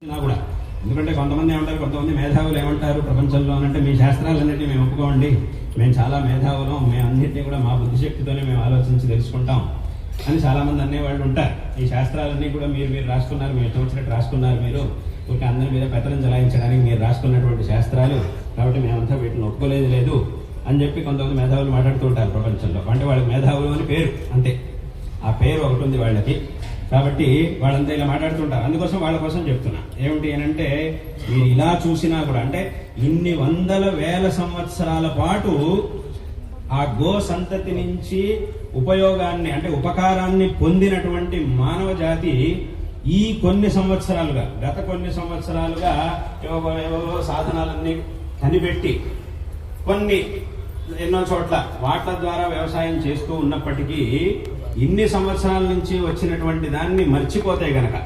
కూడా ఎందుకంటే కొంతమంది ఏమంటారు, కొంతమంది మేధావులు ఏమంటారు ప్రపంచంలో అంటే మీ శాస్త్రాలన్నింటినీ మేము ఒప్పుకోండి, మేము చాలా మేధావులం, మేము అన్నింటినీ కూడా మా బుద్ధిశక్తితోనే మేము ఆలోచించి తెలుసుకుంటాం అని చాలామంది అనేవాళ్ళు ఉంటారు. ఈ శాస్త్రాలన్నీ కూడా మీరు రాసుకున్నారు, మీరు వచ్చినట్టు రాసుకున్నారు, మీరు ఒక అందరి మీద పెత్తనం చలాయించడానికి మీరు రాసుకున్నటువంటి శాస్త్రాలు, కాబట్టి మేమంతా వీటిని ఒప్పుకోలేదు లేదు అని చెప్పి కొంతమంది మేధావులు మాట్లాడుతూ ఉంటారు ప్రపంచంలో. అంటే వాళ్ళకి మేధావులు అని పేరు, అంతే, ఆ పేరు ఒకటి ఉంది వాళ్ళకి. కాబట్టి వాళ్ళంతా ఇలా మాట్లాడుతుంటారు. అందుకోసం వాళ్ళ కోసం చెప్తున్నా ఏమిటి అని అంటే, మీరు ఇలా చూసినా కూడా అంటే ఇన్ని వందల వేల సంవత్సరాల పాటు ఆ గో సంతతి నుంచి ఉపయోగాన్ని అంటే ఉపకారాన్ని పొందినటువంటి మానవ జాతి ఈ కొన్ని సంవత్సరాలుగా, గత కొన్ని సంవత్సరాలుగా ఏవో సాధనాలన్నీ కనిపెట్టి కొన్ని ఎన్నో చోట్ల వాటి ద్వారా వ్యవసాయం చేస్తూ ఉన్నప్పటికీ ఇన్ని సంవత్సరాల నుంచి వచ్చినటువంటి దాన్ని మర్చిపోతే గనక,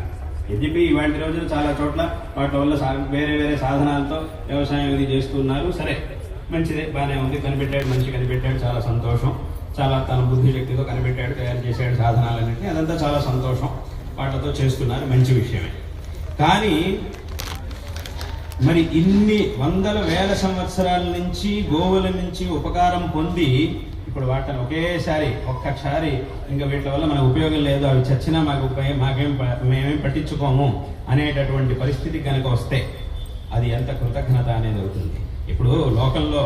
యద్యపి ఇవాళ రోజున చాలా చోట్ల వాటి వల్ల వేరే వేరే సాధనాలతో వ్యవసాయం ఇది చేస్తున్నారు. సరే, మంచిదే, బాగానే ఉంది, కనిపెట్టాడు, మంచి కనిపెట్టాడు, చాలా సంతోషం, చాలా తన బుద్ధి శక్తితో కనిపెట్టాడు, తయారు చేశాడు సాధనాలన్నింటినీ, అదంతా చాలా సంతోషం, వాటితో చేస్తున్నారు, మంచి విషయమే. కానీ మరి ఇన్ని వందల వేల సంవత్సరాల నుంచి గోవుల నుంచి ఉపకారం పొంది ఇప్పుడు వాటిని ఒక్కసారి ఇంకా వీటి వల్ల మనకు ఉపయోగం లేదు, అవి చచ్చినా మేమేం పట్టించుకోము అనేటటువంటి పరిస్థితి కనుక వస్తే అది ఎంత కృతజ్ఞత అనేది అవుతుంది. ఇప్పుడు లోకంలో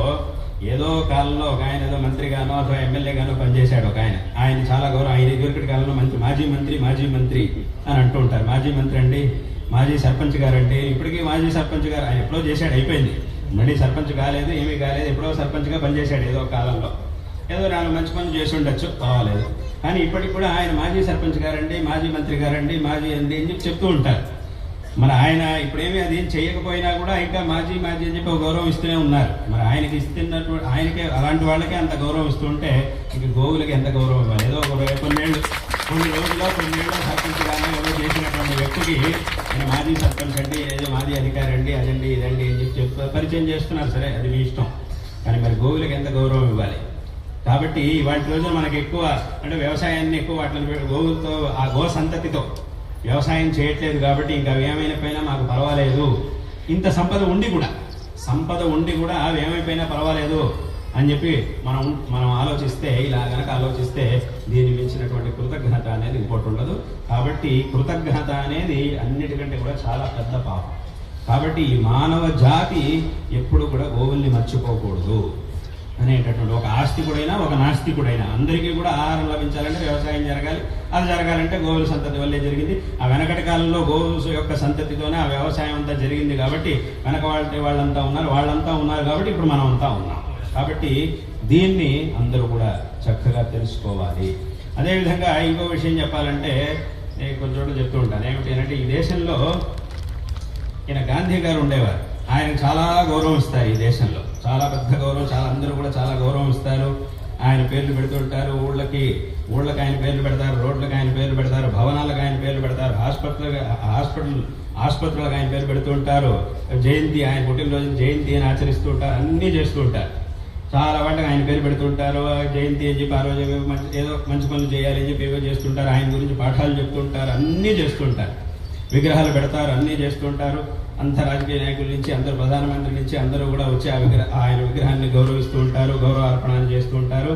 ఏదో కాలంలో ఒక ఆయన ఏదో మంత్రిగానో అథవా ఎమ్మెల్యేగానో పనిచేశాడు ఒక ఆయన చాలా గౌరవం, ఆయన ఇదివరకటి కాలంలో మాజీ మంత్రి అని అంటూ ఉంటారు. మాజీ మంత్రి అండి, మాజీ సర్పంచ్ గారండి, ఇప్పటికీ మాజీ సర్పంచ్ గారు, ఆయన ఎప్పుడో చేశాడు, అయిపోయింది, మళ్ళీ సర్పంచ్ కాలేదు, ఏమీ కాలేదు, ఎప్పుడో సర్పంచ్గా పనిచేశాడు ఏదో కాలంలో, ఏదో 4 మంచి పనులు చేసి ఉండొచ్చు, పర్వాలేదు. కానీ ఇప్పటికి కూడా ఆయన మాజీ సర్పంచ్ గారండి, మాజీ మంత్రి గారండి, మాజీ అండి అని చెప్పి చెప్తూ ఉంటారు. మరి ఆయన ఇప్పుడేమీ అది ఏం చేయకపోయినా కూడా ఇంకా మాజీ అని చెప్పి ఒక గౌరవం ఇస్తూనే ఉన్నారు. మరి ఆయనకి ఇస్తున్నటువంటి ఆయనకే అలాంటి వాళ్ళకే అంత గౌరవం ఇస్తుంటే ఇక గోవులకి ఎంత గౌరవం ఇవ్వాలి? ఏదో కొన్ని రోజుల్లో సర్పంచ్ గానే ఏదో చేసినటువంటి వ్యక్తికి ఆయన మాజీ సర్పంచ్ అండి, ఏదో మాజీ అధికారి అండి, అదండి ఇదండి అని చెప్పి పరిచయం చేస్తున్నారు. సరే, అది మీ ఇష్టం, కానీ మరి గోవులకి ఎంత గౌరవం ఇవ్వాలి? కాబట్టి వాటి రోజున మనకి ఎక్కువ అంటే వ్యవసాయాన్ని ఎక్కువ వాటిని గోవులతో ఆ గో సంతతితో వ్యవసాయం చేయట్లేదు కాబట్టి ఇంకా అవి ఏమైనా మాకు పర్వాలేదు, ఇంత సంపద ఉండి కూడా అవి ఏమైపోయినా పర్వాలేదు అని చెప్పి మనం ఆలోచిస్తే, ఇలా గనక ఆలోచిస్తే దీన్ని మించినటువంటి కృతజ్ఞత అనేది ఇంకోటి ఉండదు. కాబట్టి కృతజ్ఞత అనేది అన్నిటికంటే కూడా చాలా పెద్ద పాపం. కాబట్టి ఈ మానవ జాతి ఎప్పుడు కూడా గోవుల్ని మర్చిపోకూడదు అనేటటువంటి, ఒక ఆస్తికుడైనా ఒక నాస్తికుడైనా అందరికీ కూడా ఆహారం లభించాలంటే వ్యవసాయం జరగాలి. అది జరగాలంటే గోవుల సంతతి వల్లే జరిగింది. ఆ వెనకటి కాలంలో గోవుల యొక్క సంతతితోనే ఆ వ్యవసాయం అంతా జరిగింది. కాబట్టి వెనక వాళ్ళంతా ఉన్నారు కాబట్టి ఇప్పుడు మనం అంతా ఉన్నాం. కాబట్టి దీన్ని అందరూ కూడా చక్కగా తెలుసుకోవాలి. అదేవిధంగా ఇంకో విషయం చెప్పాలంటే, నేను కొన్ని చోట్ల చెప్తూ ఉంటాను, ఏమిటి అంటే ఈ దేశంలో ఈయన గాంధీ గారు ఉండేవారు, ఆయనకు చాలా గౌరవం ఇస్తారు ఈ దేశంలో, చాలా పెద్ద గౌరవం, అందరూ కూడా చాలా గౌరవం ఇస్తారు. ఆయన పేర్లు పెడుతుంటారు, ఊళ్ళకి ఆయన పేర్లు పెడతారు, రోడ్లకు ఆయన పేర్లు పెడతారు, భవనాలకు ఆయన పేర్లు పెడతారు, ఆసుపత్రులకు ఆయన పేరు పెడుతూ ఉంటారు, జయంతి, ఆయన పుట్టినరోజు జయంతి అని ఆచరిస్తూ ఉంటారు, అన్నీ చేస్తూ ఉంటారు. చాలా వాటికి ఆయన పేరు పెడుతుంటారు, జయంతి అని చెప్పి ఆ రోజు ఏదో మంచి పనులు చేయాలి అని చెప్పి ఏవో చేస్తుంటారు, ఆయన గురించి పాఠాలు చెప్తుంటారు, అన్నీ చేస్తుంటారు, విగ్రహాలు పెడతారు, అన్నీ చేస్తుంటారు. అంత రాజకీయ నాయకుల నుంచి, అందరు ప్రధానమంత్రి నుంచి అందరూ కూడా వచ్చి ఆయన విగ్రహాన్ని గౌరవిస్తూ ఉంటారు, గౌరవార్పణాలు చేస్తూ ఉంటారు.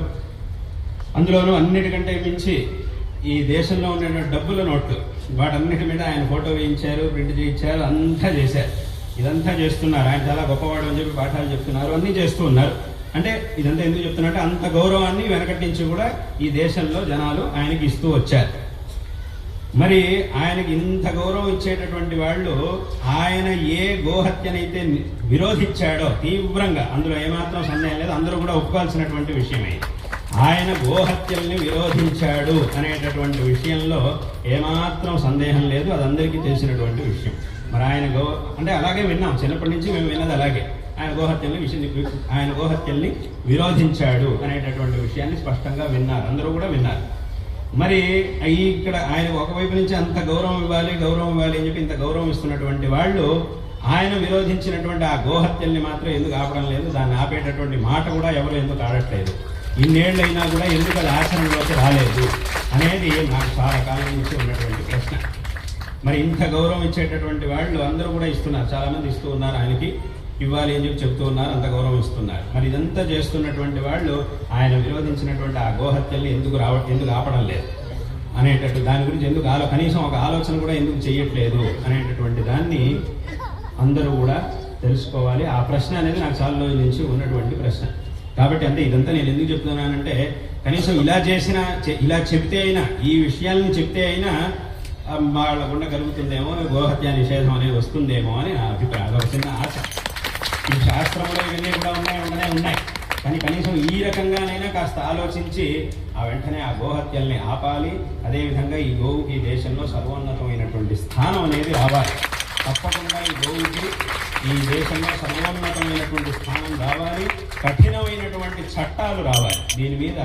అందులోనూ అన్నిటికంటే మించి ఈ దేశంలో ఉండే డబ్బుల నోట్లు వాటన్నిటి మీద ఆయన ఫోటో వేయించారు, ప్రింట్ చేయించారు, అంతా చేశారు. ఇదంతా చేస్తున్నారు. ఆయన చాలా గొప్పవాడు అని చెప్పి పాఠాలు చెప్తున్నారు, అన్నీ చేస్తూ ఉన్నారు. అంటే ఇదంతా ఎందుకు చెప్తున్నట్టే అంత గౌరవాన్ని వెనకటి నుంచి కూడా ఈ దేశంలో జనాలు ఆయనకి ఇస్తూ వచ్చారు. మరి ఆయనకి ఇంత గౌరవం ఇచ్చేటటువంటి వాళ్ళు, ఆయన ఏ గోహత్యనైతే విరోధించాడో తీవ్రంగా, అందులో ఏమాత్రం సందేహం లేదు, అందరూ కూడా ఒప్పుకోవాల్సినటువంటి విషయమే, ఆయన గోహత్యల్ని విరోధించాడు అనేటటువంటి విషయంలో ఏమాత్రం సందేహం లేదు, అది అందరికీ తెలిసినటువంటి విషయం. మరి అంటే అలాగే విన్నాం, చిన్నప్పటి నుంచి మేము విన్నది అలాగే, ఆయన గోహత్యల్ని విరోధించాడు అనేటటువంటి విషయాన్ని స్పష్టంగా విన్నారు, అందరూ కూడా విన్నారు. మరి ఇక్కడ ఆయన ఒకవైపు నుంచి అంత గౌరవం ఇవ్వాలి అని చెప్పి ఇంత గౌరవం ఇస్తున్నటువంటి వాళ్ళు ఆయన విరోధించినటువంటి ఆ గోహత్యల్ని మాత్రం ఎందుకు ఆపడం లేదు, దాన్ని ఆపేటటువంటి మాట కూడా ఎవరు ఎందుకు ఆడట్లేదు, ఇన్నేళ్లైనా కూడా ఎందుకు అది ఆచరణలోకి రాలేదు అనేది నాకు చాలా కాలం నుంచి ఉన్నటువంటి ప్రశ్న. మరి ఇంత గౌరవం ఇచ్చేటటువంటి వాళ్ళు అందరూ కూడా ఇస్తున్నారు, చాలా మంది ఇస్తూ ఉన్నారు, ఆయనకి ఇవ్వాలి అని చెప్పి చెప్తూ ఉన్నారు, అంత గౌరవం ఇస్తున్నారు. మరి ఇదంతా చేస్తున్నటువంటి వాళ్ళు ఆయన విరోధించినటువంటి ఆ గోహత్యల్ని ఎందుకు ఆపడం లేదు అనేటట్టు, దాని గురించి ఎందుకు కనీసం ఒక ఆలోచన కూడా ఎందుకు చేయట్లేదు అనేటటువంటి దాన్ని అందరూ కూడా తెలుసుకోవాలి. ఆ ప్రశ్న అనేది నాకు చాలా రోజుల నుంచి ఉన్నటువంటి ప్రశ్న. కాబట్టి అంటే ఇదంతా నేను ఎందుకు చెప్తున్నానంటే, కనీసం ఇలా చెప్తే అయినా, ఈ విషయాలను చెప్తే అయినా వాళ్ళ ఉండగలుగుతుందేమో, గోహత్య నిషేధం అనేది వస్తుందేమో అని నా అభిప్రాయం. అదొక చిన్న ఆశ. ఈ శాస్త్రంలో ఇవన్నీ కూడా ఉన్నాయి, కానీ కనీసం ఈ రకంగానైనా కాస్త ఆలోచించి వెంటనే ఆ గోహత్యల్ని ఆపాలి. అదేవిధంగా ఈ గోవుకి ఈ దేశంలో సర్వోన్నతమైనటువంటి స్థానం అనేది రావాలి. తప్పకుండా ఈ గోవుకి ఈ దేశంలో సర్వోన్నతమైనటువంటి స్థానం రావాలి. కఠినమైనటువంటి చట్టాలు రావాలి, దీని మీద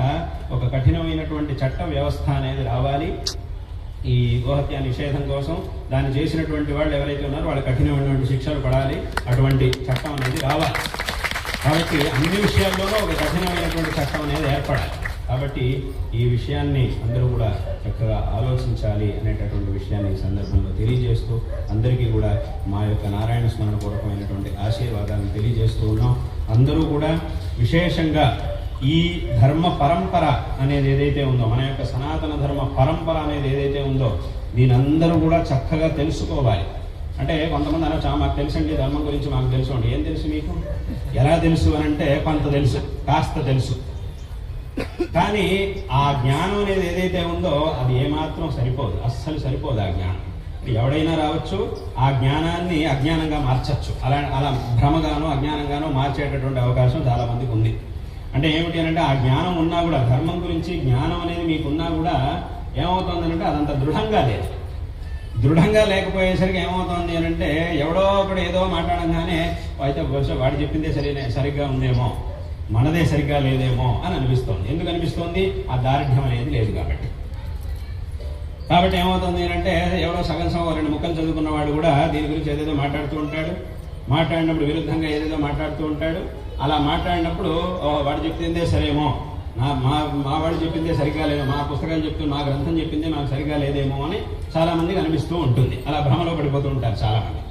ఒక కఠినమైనటువంటి చట్ట వ్యవస్థ అనేది రావాలి. ఈ గోహత్య నిషేధం కోసం దాన్ని చేసినటువంటి వాళ్ళు ఎవరైతే ఉన్నారో వాళ్ళు కఠినమైనటువంటి శిక్షలు పడాలి, అటువంటి చట్టం అనేది రావాలి. కాబట్టి అన్ని విషయాల్లోనూ ఒక కఠినమైనటువంటి చట్టం అనేది ఏర్పడాలి. కాబట్టి ఈ విషయాన్ని అందరూ కూడా చక్కగా ఆలోచించాలి అనేటటువంటి విషయాన్ని ఈ సందర్భంలో తెలియజేస్తూ, అందరికీ కూడా మా యొక్క నారాయణ స్మరణ పూర్వకమైనటువంటి ఆశీర్వాదాలను తెలియజేస్తూ ఉన్నాం. అందరూ కూడా విశేషంగా ఈ ధర్మ పరంపర అనేది ఏదైతే ఉందో, మన యొక్క సనాతన ధర్మ పరంపర అనేది ఏదైతే ఉందో, దీని అందరూ కూడా చక్కగా తెలుసుకోవాలి. అంటే కొంతమంది అనొచ్చు, మాకు తెలుసండి ధర్మం గురించి, మాకు తెలుసు అండి. ఏం తెలుసు మీకు? ఎలా తెలుసు అని అంటే, కొంత తెలుసు, కాస్త తెలుసు. కానీ ఆ జ్ఞానం అనేది ఏదైతే ఉందో అది ఏమాత్రం సరిపోదు, అస్సలు సరిపోదు. ఆ జ్ఞానం ఎవడైనా రావచ్చు, ఆ జ్ఞానాన్ని అజ్ఞానంగా మార్చచ్చు. అలా భ్రమగానో అజ్ఞానంగానో మార్చేటటువంటి అవకాశం చాలా మందికి ఉంది. అంటే ఏమిటి అని అంటే, ఆ జ్ఞానం ఉన్నా కూడా, ధర్మం గురించి జ్ఞానం అనేది మీకున్నా కూడా ఏమవుతుందనంటే అదంత దృఢంగా లేదు. దృఢంగా లేకపోయేసరికి ఏమవుతుంది అని అంటే, ఎవడో ఒకడు ఏదో మాట్లాడంగానే అయితే బహుశా వాడు చెప్పిందే సరిగ్గా ఉందేమో, మనదే సరిగ్గా లేదేమో అని అనిపిస్తుంది. ఎందుకు అనిపిస్తుంది? ఆ దారిఢ్యం అనేది లేదు కాబట్టి. ఏమవుతుంది అంటే, ఎవడో సగం 2 ముక్కలు చదువుకున్నవాడు కూడా దీని గురించి ఏదేదో మాట్లాడుతూ ఉంటాడు. మాట్లాడినప్పుడు విరుద్ధంగా ఏదేదో మాట్లాడుతూ ఉంటాడు. అలా మాట్లాడినప్పుడు వాడు చెప్పిందే సరేమో, మా వాడు చెప్పిందే సరిగ్గా లేదు, మా పుస్తకాలు చెప్తూ మా గ్రంథం చెప్పిందే మాకు సరిగ్గా లేదేమో అని చాలా మందికి అనిపిస్తూ ఉంటుంది. అలా భ్రమలో పడిపోతూ ఉంటారు చాలా మంది.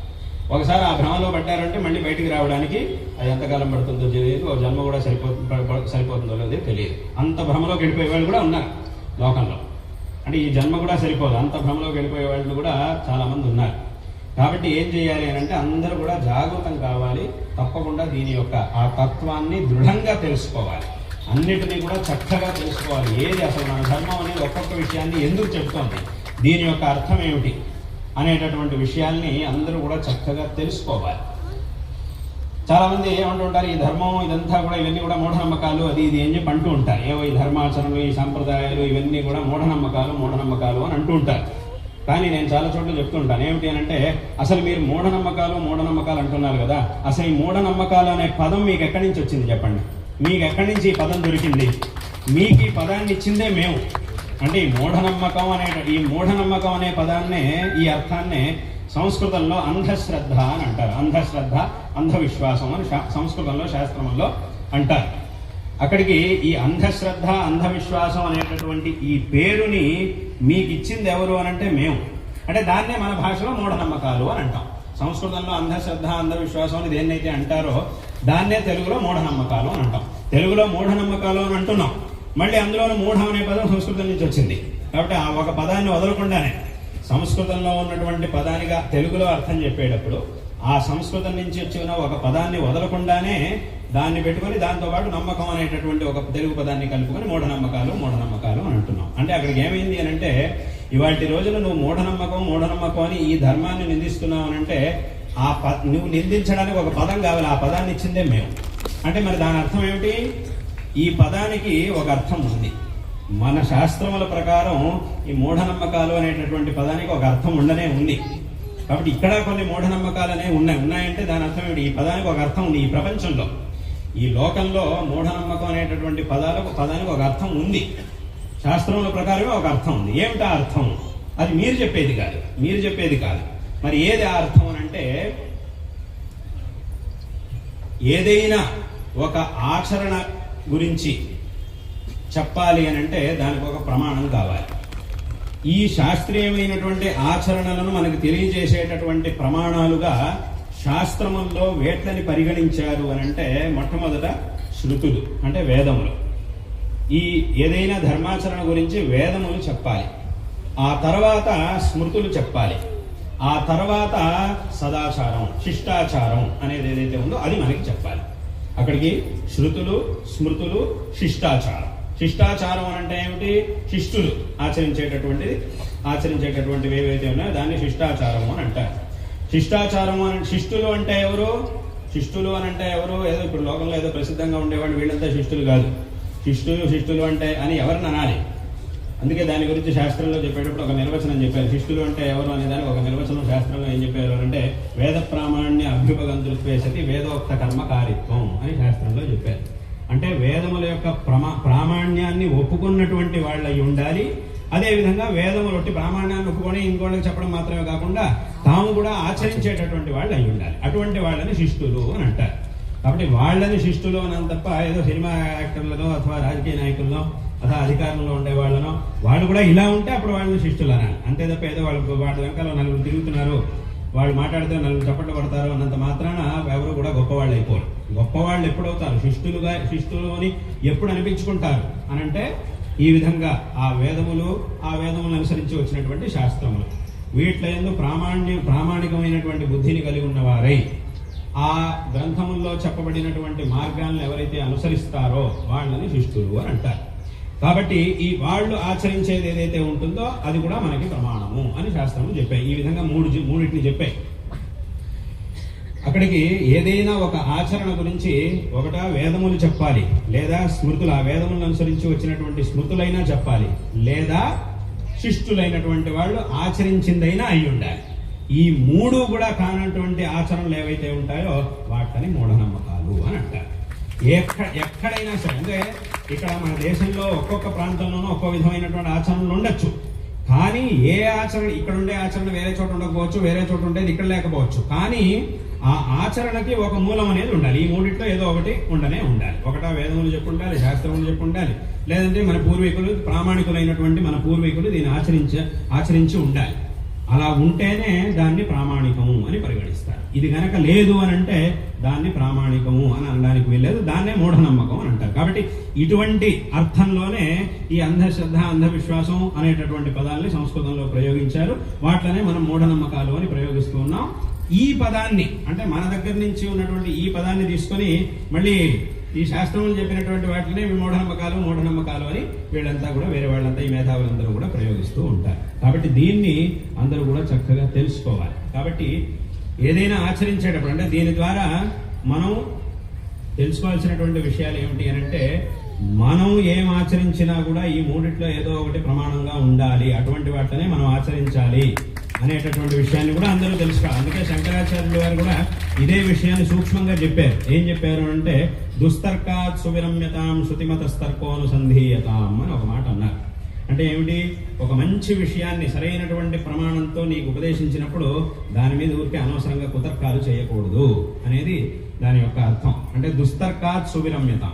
ఒకసారి ఆ భ్రమలో పడ్డారంటే మళ్ళీ బయటికి రావడానికి అది ఎంతకాలం పడుతుందో తెలియదు, ఒక జన్మ కూడా సరిపోతుందో లేదో తెలియదు. అంత భ్రమలోకి వెళ్ళిపోయే వాళ్ళు కూడా ఉన్నారు లోకంలో. అంటే ఈ జన్మ కూడా సరిపోదు, అంత భ్రమలోకి వెళ్ళిపోయే వాళ్ళు కూడా చాలా మంది ఉన్నారు. కాబట్టి ఏం చేయాలి అని అంటే, అందరూ కూడా జాగృతం కావాలి. తప్పకుండా దీని యొక్క ఆ తత్వాన్ని దృఢంగా తెలుసుకోవాలి, అన్నిటినీ కూడా చక్కగా తెలుసుకోవాలి. ఏది అసలు మన ధర్మం అనేది ఒక్కొక్క విషయాన్ని ఎందుకు చెప్తోంది, దీని యొక్క అర్థం ఏమిటి అనేటటువంటి విషయాల్ని అందరూ కూడా చక్కగా తెలుసుకోవాలి. చాలా మంది ఏమంటుంటారు, ఈ ధర్మం ఇదంతా కూడా ఇవన్నీ కూడా మూఢనమ్మకాలు అది ఇది అని చెప్పి అంటూ ఉంటారు. ఏవో ఈ ధర్మాచరణలు, ఈ సాంప్రదాయాలు ఇవన్నీ కూడా మూఢనమ్మకాలు అని అంటూ ఉంటారు. కానీ నేను చాలా చోట్ల చెప్తుంటాను, ఏమిటి అని అంటే, అసలు మీరు మూఢనమ్మకాలు అంటున్నారు కదా, అసలు ఈ మూఢనమ్మకాలు అనే పదం మీకు ఎక్కడి నుంచి వచ్చింది చెప్పండి? మీకు ఎక్కడి నుంచి ఈ పదం దొరికింది? మీకు ఈ పదాన్ని ఇచ్చిందే మేము. అంటే ఈ మూఢనమ్మకం అనే పదాన్నే, ఈ అర్థాన్నే సంస్కృతంలో అంధశ్రద్ధ అని అంటారు. అంధశ్రద్ధ, అంధవిశ్వాసం అని సంస్కృతంలో శాస్త్రంలో అంటారు. అక్కడికి ఈ అంధశ్రద్ధ, అంధవిశ్వాసం అనేటటువంటి ఈ పేరుని మీకు ఇచ్చింది ఎవరు అని అంటే మేము. అంటే దాన్నే మన భాషలో మూఢనమ్మకాలు అని అంటాం. సంస్కృతంలో అంధశ్రద్ధ, అంధవిశ్వాసం అని దేన్నైతే అంటారో దాన్నే తెలుగులో మూఢనమ్మకాలు అని అంటాం. తెలుగులో మూఢనమ్మకాలు అని అంటున్నాం. మళ్ళీ అందులోని మూఢం అనే పదం సంస్కృతం నుంచి వచ్చింది. కాబట్టి ఆ ఒక పదాన్ని వదలకుండానే సంస్కృతంలో ఉన్నటువంటి పదానిగా తెలుగులో అర్థం చెప్పేటప్పుడు ఆ సంస్కృతం నుంచి వచ్చిన ఒక పదాన్ని వదలకుండానే దాన్ని పెట్టుకొని దాంతోపాటు నమ్మకం అనేటటువంటి ఒక తెలుగు పదాన్ని కలుపుకొని మూఢనమ్మకాలు అని అంటున్నాం. అంటే అక్కడికి ఏమైంది అని అంటే, ఇవాటి రోజున నువ్వు మూఢనమ్మకం అని ఈ ధర్మాన్ని నిందిస్తున్నావు అని అంటే, నువ్వు నిందించడానికి ఒక పదం కావాలి, ఆ పదాన్ని ఇచ్చిందే మేము. అంటే మరి దాని అర్థం ఏమిటి? ఈ పదానికి ఒక అర్థం ఉంది. మన శాస్త్రముల ప్రకారం ఈ మూఢనమ్మకాలు అనేటటువంటి పదానికి ఒక అర్థం ఉండనే ఉంది. కాబట్టి ఇక్కడ కొన్ని మూఢనమ్మకాలు అనేవి ఉన్నాయంటే దాని అర్థం ఏమిటి? ఈ పదానికి ఒక అర్థం ఉంది. ఈ ప్రపంచంలో, ఈ లోకంలో మూఢనమ్మకం అనేటటువంటి పదానికి ఒక అర్థం ఉంది. శాస్త్రముల ప్రకారమే ఒక అర్థం ఉంది. ఏమిటా అర్థం? అది మీరు చెప్పేది కాదు. మరి ఏది ఆ అర్థం అని అంటే, ఏదైనా ఒక ఆచరణ గురించి చెప్పాలి అని అంటే దానికి ఒక ప్రమాణం కావాలి. ఈ శాస్త్రీయమైనటువంటి ఆచరణలను మనకు తెలియజేసేటటువంటి ప్రమాణాలుగా శాస్త్రముల్లో వేట్లని పరిగణించారు అని అంటే మొట్టమొదట శృతులు అంటే వేదములు. ఈ ఏదైనా ధర్మాచరణ గురించి వేదములు చెప్పాలి, ఆ తర్వాత స్మృతులు చెప్పాలి, ఆ తర్వాత సదాచారం శిష్టాచారం అనేది ఏదైతే ఉందో అది మనకి చెప్పాలి. అక్కడికి శృతులు, స్మృతులు, శిష్టాచారం. శిష్టాచారం అంటే ఏమిటి? శిష్టులు ఆచరించేటటువంటివి ఏవైతే ఉన్నాయో దాన్ని శిష్టాచారం అని అంటారు. శిష్టాచారం అని శిష్టులు అంటే ఎవరు? శిష్టులు అని అంటే ఎవరు? ఏదో ఇప్పుడు లోకంలో ఏదో ప్రసిద్ధంగా ఉండేవాళ్ళు వీళ్ళంతా శిష్టులు కాదు. శిష్టులు అంటే అని ఎవరిని అనాలి. అందుకే దాని గురించి శాస్త్రంలో చెప్పేటప్పుడు ఒక నిర్వచనం చెప్పారు. శిష్టులు అంటే ఎవరు అనే దానికి ఒక నిర్వచనం శాస్త్రంలో ఏం చెప్పారు అంటే వేద ప్రామాణ్య అభ్యుపగంతృత్వే సతి వేదోక్త కర్మకారిత్వం అని శాస్త్రంలో చెప్పారు. అంటే వేదముల యొక్క ప్రామాణ్యాన్ని ఒప్పుకున్నటువంటి వాళ్ళు అయి ఉండాలి. అదేవిధంగా వేదములు ఒట్టి ప్రామాణ్యాన్ని ఒప్పుకొని ఇంకోళ్ళకి చెప్పడం మాత్రమే కాకుండా తాము కూడా ఆచరించేటటువంటి వాళ్ళు అయి ఉండాలి. అటువంటి వాళ్ళని శిష్టులు అని అంటారు. కాబట్టి వాళ్ళని శిష్టులు అని తప్ప ఏదో సినిమా యాక్టర్లను అథవా రాజకీయ నాయకులను అథవా అధికారంలో ఉండే వాళ్ళను వాళ్ళు కూడా ఇలా ఉంటే అప్పుడు వాళ్ళని శిష్టులు అనాలి. అంతే తప్ప ఏదో వాళ్ళ వెనకాల నలుగురు తిరుగుతున్నారు, వాళ్ళు మాట్లాడితే నలుగురు చప్పట్లు పడతారు అన్నంత మాత్రాన ఎవరు కూడా గొప్పవాళ్ళు అయిపోరు. గొప్పవాళ్ళు ఎప్పుడవుతారు? శిష్టులు అని ఎప్పుడు అనిపించుకుంటారు అనంటే ఈ విధంగా ఆ వేదములను అనుసరించి వచ్చినటువంటి శాస్త్రములు వీటిలో ఎందు ప్రామాణికమైనటువంటి బుద్ధిని కలిగి ఉన్నవారై ఆ గ్రంథముల్లో చెప్పబడినటువంటి మార్గాలను ఎవరైతే అనుసరిస్తారో వాళ్ళని శిష్టులు అని అంటారు. కాబట్టి ఈ వాళ్ళు ఆచరించేది ఏదైతే ఉంటుందో అది కూడా మనకి ప్రమాణము అని శాస్త్రములు చెప్పాయి. ఈ విధంగా మూడింటిని చెప్పాయి. అక్కడికి ఏదైనా ఒక ఆచరణ గురించి ఒకట వేదములు చెప్పాలి, లేదా స్మృతులు ఆ వేదములను అనుసరించి వచ్చినటువంటి స్మృతులైనా చెప్పాలి, లేదా శిష్టులైనటువంటి వాళ్ళు ఆచరించిందైనా అయి ఉండాలి. ఈ మూడు కూడా కానటువంటి ఆచరణలు ఏవైతే ఉంటాయో వాటిని మూఢనమ్మకాలు అని అంటారు. ఎక్కడైనా సరే, అంటే ఇక్కడ మన దేశంలో ఒక్కొక్క ప్రాంతంలోనూ ఒక్కో విధమైనటువంటి ఆచరణలు ఉండొచ్చు. కానీ ఏ ఆచరణ ఇక్కడ ఉండే ఆచరణ వేరే చోట ఉండకపోవచ్చు, వేరే చోట ఉండేది ఇక్కడ లేకపోవచ్చు. కానీ ఆ ఆచరణకి ఒక మూలం అనేది ఉండాలి. ఈ మూడిట్లో ఏదో ఒకటి ఉండనే ఉండాలి. ఒకటా వేదములు చెప్పి ఉండాలి, శాస్త్రములు చెప్పి ఉండాలి, లేదంటే మన పూర్వీకులు ప్రామాణికులైనటువంటి మన పూర్వీకులు దీన్ని ఆచరించి ఉండాలి. అలా ఉంటేనే దాన్ని ప్రామాణికము అని పరిగణిస్తారు. ఇది గనక లేదు అని అంటే దాన్ని ప్రామాణికము అని అనడానికి వీల్లేదు, దాన్నే మూఢనమ్మకం అని అంటారు. కాబట్టి ఇటువంటి అర్థంలోనే ఈ అంధశ్రద్ధ అంధవిశ్వాసం అనేటటువంటి పదాలని సంస్కృతంలో ప్రయోగించారు. వాటినే మనం మూఢనమ్మకాలు అని ప్రయోగిస్తూ ఉన్నాం. ఈ పదాన్ని అంటే మన దగ్గర నుంచి ఉన్నటువంటి ఈ పదాన్ని తీసుకొని మళ్ళీ ఈ శాస్త్రములు చెప్పినటువంటి వాటినే మూఢనమ్మకాలు అని వీళ్ళంతా కూడా వేరే వాళ్ళంతా ఈ మేధావులందరూ కూడా ప్రయోగిస్తూ ఉంటారు. కాబట్టి దీన్ని అందరూ కూడా చక్కగా తెలుసుకోవాలి. కాబట్టి ఏదైనా ఆచరించేటప్పుడు అంటే దీని ద్వారా మనం తెలుసుకోవాల్సినటువంటి విషయాలు ఏమిటి అని అంటే మనం ఏం ఆచరించినా కూడా ఈ మూడిట్లో ఏదో ఒకటి ప్రమాణంగా ఉండాలి, అటువంటి వాటినే మనం ఆచరించాలి అనేటటువంటి విషయాన్ని కూడా అందరూ తెలుసుకోవాలి. అందుకే శంకరాచార్యులు గారు కూడా ఇదే విషయాన్ని సూక్ష్మంగా చెప్పారు. ఏం చెప్పారు అంటే దుస్తర్కాత్ సువిరమ్యతాం శృతిమతస్తర్కోనుసంధీయతాం అని ఒక మాట అన్నారు. అంటే ఏమిటి? ఒక మంచి విషయాన్ని సరైనటువంటి ప్రమాణంతో నీకు ఉపదేశించినప్పుడు దాని మీద ఊరికే అనవసరంగా కుతర్కాలు చేయకూడదు అనేది దాని యొక్క అర్థం. అంటే దుస్తర్కాత్ సువిరమ్యతాం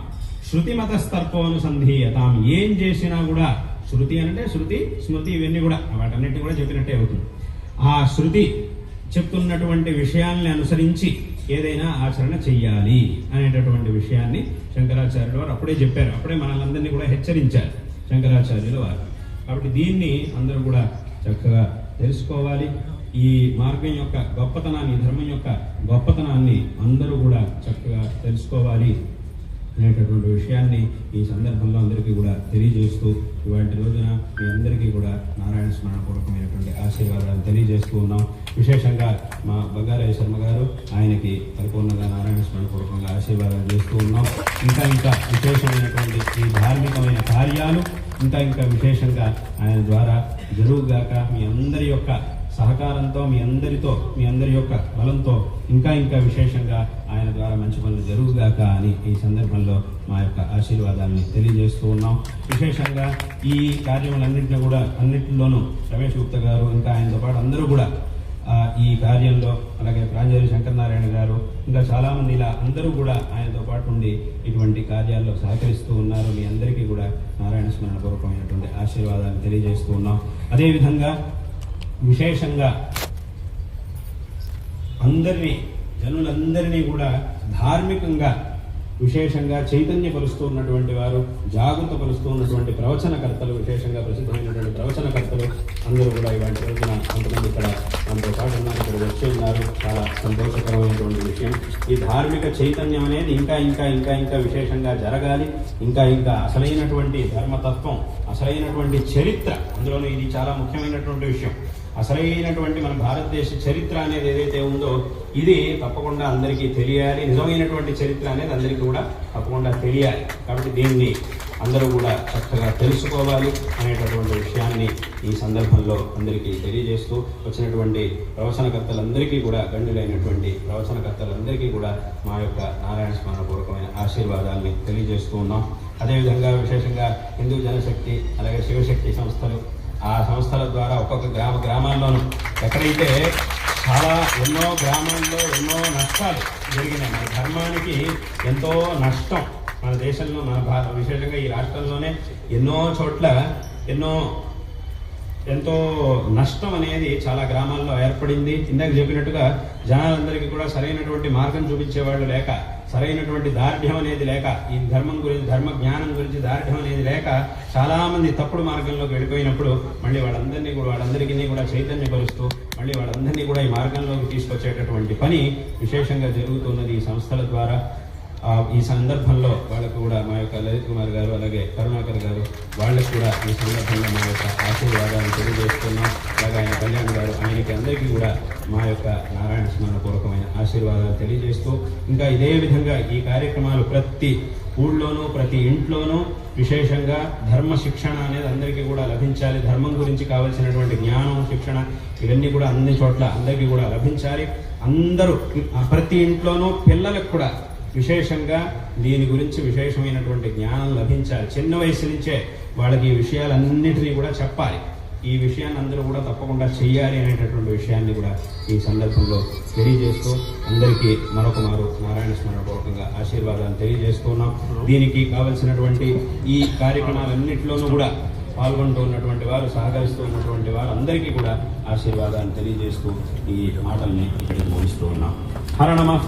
శృతిమతస్తర్కోనుసంధీయతాం. ఏం చేసినా కూడా శృతి అంటే శృతి స్మృతి ఇవన్నీ కూడా వాటన్నిటి కూడా చెప్పినట్టే అవుతుంది. ఆ శృతి చెప్తున్నటువంటి విషయాల్ని అనుసరించి ఏదైనా ఆచరణ చెయ్యాలి అనేటటువంటి విషయాన్ని శంకరాచార్యులు వారు అప్పుడే చెప్పారు. అప్పుడే మనల్ని కూడా హెచ్చరించారు శంకరాచార్యులు వారు. కాబట్టి దీన్ని అందరూ కూడా చక్కగా తెలుసుకోవాలి. ఈ మార్గం యొక్క గొప్పతనాన్ని, ధర్మం యొక్క గొప్పతనాన్ని అందరూ కూడా చక్కగా తెలుసుకోవాలి అనేటటువంటి విషయాన్ని ఈ సందర్భంలో అందరికీ కూడా తెలియజేస్తూ ఇవాటి రోజున మీ అందరికీ కూడా నారాయణ స్మరణ పూర్వకమైనటువంటి ఆశీర్వాదాలు తెలియజేస్తూ ఉన్నాం. విశేషంగా మా బగ్గారయ్య శర్మ గారు, ఆయనకి పరిపూర్ణంగా నారాయణ స్మరణ పూర్వకంగా ఆశీర్వాదాలు చేస్తూ ఉన్నాం. ఇంకా విశేషమైనటువంటి ఈ ధార్మికమైన కార్యాలు ఇంకా విశేషంగా ఆయన ద్వారా జరుగుగాక. మీ అందరి యొక్క సహకారంతో, మీ అందరి యొక్క బలంతో ఇంకా విశేషంగా ఆయన ద్వారా మంచి పనులు జరుగుగాక అని ఈ సందర్భంలో మా యొక్క ఆశీర్వాదాన్ని తెలియజేస్తూ ఉన్నాం. విశేషంగా ఈ కార్యములన్నింటిలోనూ రమేష్ గుప్తా గారు ఇంకా ఆయనతో పాటు అందరూ కూడా ఈ కార్యంలో, అలాగే ప్రాంజలి శంకరనారాయణ గారు, ఇంకా చాలామంది ఇలా అందరూ కూడా ఆయనతో పాటు ఉండి ఇటువంటి కార్యాల్లో సహకరిస్తూ ఉన్నారు. మీ అందరికీ కూడా నారాయణ స్మరణ పూర్వకమైనటువంటి ఆశీర్వాదాలు తెలియజేస్తూ ఉన్నాం. అదేవిధంగా విశేషంగా జనులందరినీ కూడా ధార్మికంగా విశేషంగా చైతన్యపరుస్తూ ఉన్నటువంటి వారు, జాగృతపరుస్తూ ఉన్నటువంటి ప్రవచనకర్తలు, విశేషంగా ప్రసిద్ధమైనటువంటి ప్రవచనకర్తలు అందరూ కూడా ఇవాటి రోజున కొంతమంది ఇక్కడ మనతో పాటు ఉన్నారు, ఇక్కడ వచ్చి ఉన్నారు. చాలా సంతోషకరమైనటువంటి విషయం. ఈ ధార్మిక చైతన్యం అనేది ఇంకా ఇంకా ఇంకా ఇంకా విశేషంగా జరగాలి. ఇంకా ఇంకా అసలైనటువంటి ధర్మతత్వం, అసలైనటువంటి చరిత్ర, అందులోనూ ఇది చాలా ముఖ్యమైనటువంటి విషయం. అసలైనటువంటి మన భారతదేశ చరిత్ర అనేది ఏదైతే ఉందో ఇది తప్పకుండా అందరికీ తెలియాలి. నిజమైనటువంటి చరిత్ర అనేది అందరికీ కూడా తప్పకుండా తెలియాలి. కాబట్టి దీన్ని అందరూ కూడా చక్కగా తెలుసుకోవాలి అనేటటువంటి విషయాన్ని ఈ సందర్భంలో అందరికీ తెలియజేస్తూ, వచ్చినటువంటి ప్రవచనకర్తలందరికీ కూడా, గణ్యులైనటువంటి ప్రవచనకర్తలందరికీ కూడా మా యొక్క నారాయణ స్మరణ పూర్వకమైన ఆశీర్వాదాన్ని తెలియజేస్తూ ఉన్నాం. అదేవిధంగా విశేషంగా హిందూ జనశక్తి, అలాగే శివశక్తి సంస్థలు, ఆ సంస్థల ద్వారా ఒక్కొక్క గ్రామాల్లోనూ ఎక్కడైతే చాలా ఎన్నో గ్రామాల్లో ఎన్నో నష్టాలు జరిగినాయి. మన ధర్మానికి ఎంతో నష్టం మన దేశంలో, మన విశేషంగా ఈ రాష్ట్రంలోనే ఎన్నో చోట్ల ఎంతో నష్టం అనేది చాలా గ్రామాల్లో ఏర్పడింది. ఇందాక చెప్పినట్టుగా జనాలందరికీ కూడా సరైనటువంటి మార్గం చూపించేవాళ్ళు లేక, సరైనటువంటి దార్ఢ్యం అనేది లేక, ఈ ధర్మం గురించి, ధర్మ జ్ఞానం గురించి దార్ఢ్యం అనేది లేక చాలా మంది తప్పుడు మార్గంలోకి వెళ్ళిపోయినప్పుడు మళ్ళీ వాళ్ళందరికీ కూడా చైతన్యపరుస్తూ మళ్ళీ వాళ్ళందరినీ కూడా ఈ మార్గంలోకి తీసుకొచ్చేటటువంటి పని విశేషంగా జరుగుతున్నది ఈ సంస్థల ద్వారా. ఈ సందర్భంలో వాళ్ళకు కూడా మా యొక్క లలిత్ కుమార్ గారు, అలాగే కరుణాకర్ గారు, వాళ్ళకు కూడా ఈ సందర్భంలో మా యొక్క ఆశీర్వాదాలు తెలియజేస్తున్నాం. అలాగే ఆయన కళ్యాణ్ గారు, ఆయనకి అందరికీ కూడా మా యొక్క నారాయణ స్మరణ పూర్వకమైన ఆశీర్వాదాలు తెలియజేస్తూ, ఇంకా ఇదే విధంగా ఈ కార్యక్రమాలు ప్రతి ఊళ్ళోనూ, ప్రతి ఇంట్లోనూ విశేషంగా ధర్మ శిక్షణ అనేది అందరికీ కూడా లభించాలి. ధర్మం గురించి కావలసినటువంటి జ్ఞానం, శిక్షణ ఇవన్నీ కూడా అన్ని చోట్ల అందరికీ కూడా లభించాలి. అందరూ ప్రతి ఇంట్లోనూ పిల్లలకు కూడా విశేషంగా దీని గురించి విశేషమైనటువంటి జ్ఞానం లభించాలి. చిన్న వయసు నుంచే వాళ్ళకి ఈ విషయాలన్నింటినీ కూడా చెప్పాలి. ఈ విషయాన్ని అందరూ కూడా తప్పకుండా చెయ్యాలి అనేటటువంటి విషయాన్ని కూడా ఈ సందర్భంలో తెలియజేస్తూ అందరికీ మరొకమారు నారాయణ స్మరణ పూర్వకంగా ఆశీర్వాదాలు తెలియజేస్తున్నాం. దీనికి కావలసినటువంటి ఈ కార్యక్రమాలన్నింటిలోనూ కూడా పాల్గొంటూ ఉన్నటువంటి వారు, సహకరిస్తూ ఉన్నటువంటి వారు అందరికీ కూడా ఆశీర్వాదాన్ని తెలియజేస్తూ ఈ మాటల్ని ఇక్కడికి ముగిస్తూ ఉన్నాం. హర నమః.